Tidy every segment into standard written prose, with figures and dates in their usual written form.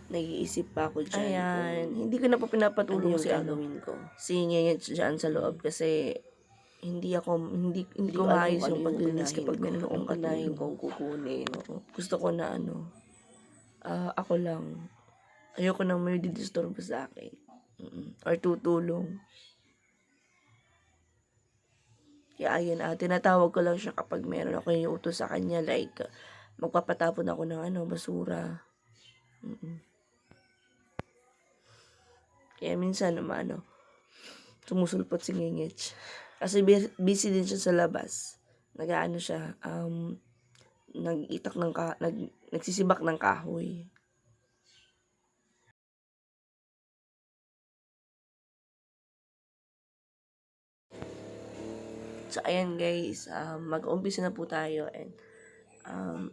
nag-iisip pa ako dyan. Ayan, hindi ko na po pinapatulong si gagawin ko. si Ngengit dyan sa loob kasi hindi ko maayos yung paglilinis kapag meron akong unahin katulong. kong kukunin. Gusto ko na ako lang. Ayoko nang may didisturbo sa akin. Or tutulong. Kaya ayun, tinatawag ko lang siya kapag meron ako yung utos sa kanya, like magpapatapon ako ng basura. Kaya minsan naman sumusulpot si Ngengich. Kasi busy din siya sa labas. Siya, nagsisibak ng kahoy. So, ayan guys, mag-umpisa na po tayo and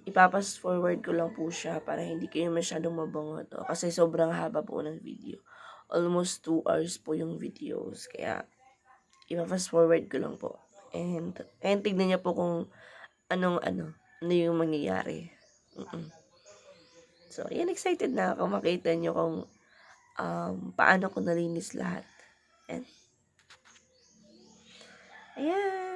ipapas forward ko lang po siya para hindi kayo masyadong mabangot. Kasi sobrang haba po ng video. Almost 2 hours po yung videos. Kaya, ipapas forward ko lang po. And tignan niya po kung ano yung mangyayari. So, ayan, excited na ako makita niyo kung paano ko nalinis lahat. And, ayan.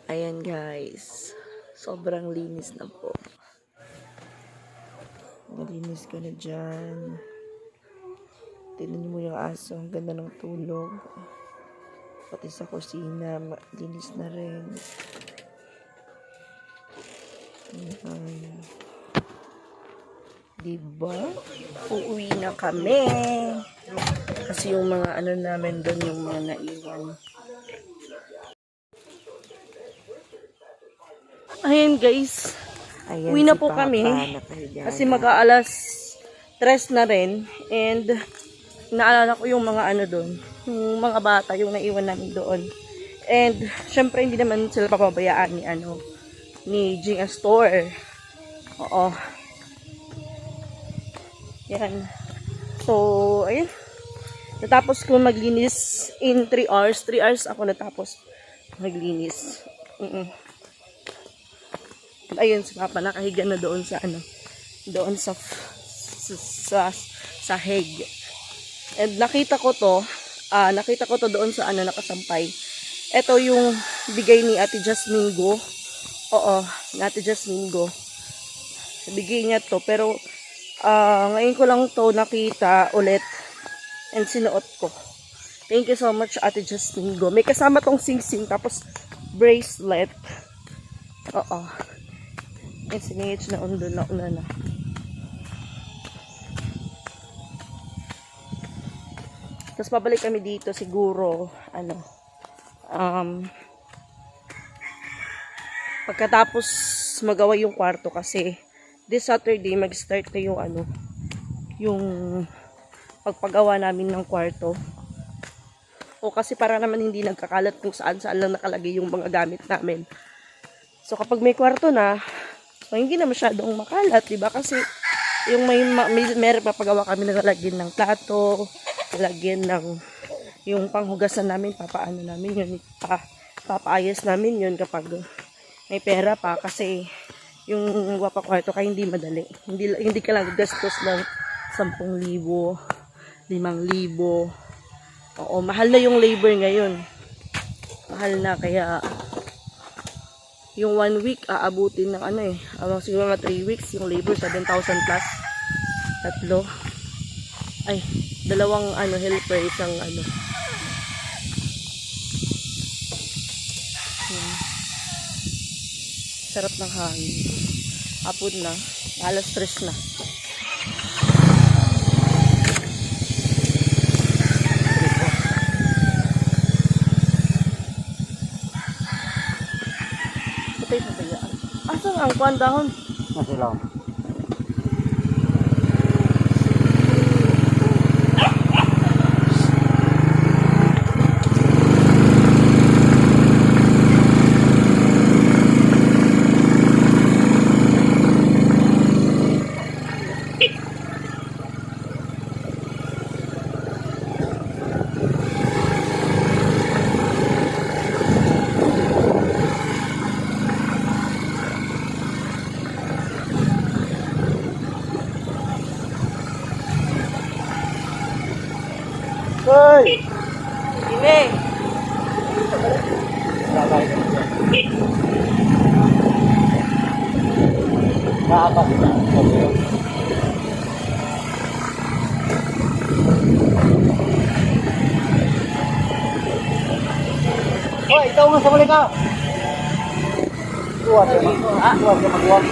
Ayan guys. Sobrang linis na po. Nalinis ko na dyan. Tignan mo yung aso. Ang ganda ng tulog. Pati sa kusina. Linis na rin. Ayan. Diba? Uuwi na kami. Kasi yung mga ano namin doon, yung mga naiwan. Ayan guys. Ayan, Uwi na si po Papa, kami. nakahiga Kasi na. mag-aalas 3 na rin. And naalala ko yung mga ano doon. Yung mga bata, yung naiwan namin doon. And syempre hindi naman sila papabayaan ni Jing Store. Oo. Yan. So, ayun. Natapos ko maglinis in 3 hours. 3 hours ako natapos maglinis. Ayun, si Papa nakahiga na doon sa doon sa sahig. And nakita ko to doon sa nakasampay. Ito yung bigay ni Ate Jasmine Go. Oo, ni Ate Jasmine Go. Bigay niya to, pero ngayon ko lang to nakita ulit and sinuot ko. Thank you so much, Ate Jasmine Go. May kasama tong sing-sing, tapos bracelet. Oo. And sinihit na undo na una na. Tapos pabalik kami dito siguro, pagkatapos magawa yung kwarto kasi this Saturday mag-start na yung pagpagawa namin ng kwarto. O kasi para naman hindi nagkakalat kung saan-saan lang nakalagay yung mga gamit namin. So kapag may kwarto na, so hindi na masyadong makalat, diba? Kasi yung meron papagawa kami na lalagyan ng plato, lalagyan ng yung panghugasan namin, papaano namin yun, papaayos namin yun kapag may pera pa, kasi yung wapa kwarto kaya hindi madali. Hindi ka lang gastos ng 10,000, 5,000. Oo, mahal na yung labor ngayon. Mahal na, kaya yung 1 week aabutin ng siguro mga 3 weeks yung labor 7,000 plus. 2 helper, isang sarap ng hangin. Hapon na, alas 3 na. Patay pa kaya. Asan ang kuandahon? Masilaw. Hoy! Ine! Hoy, ikaw nga sa balik ka! Tuwa ka magbuwag.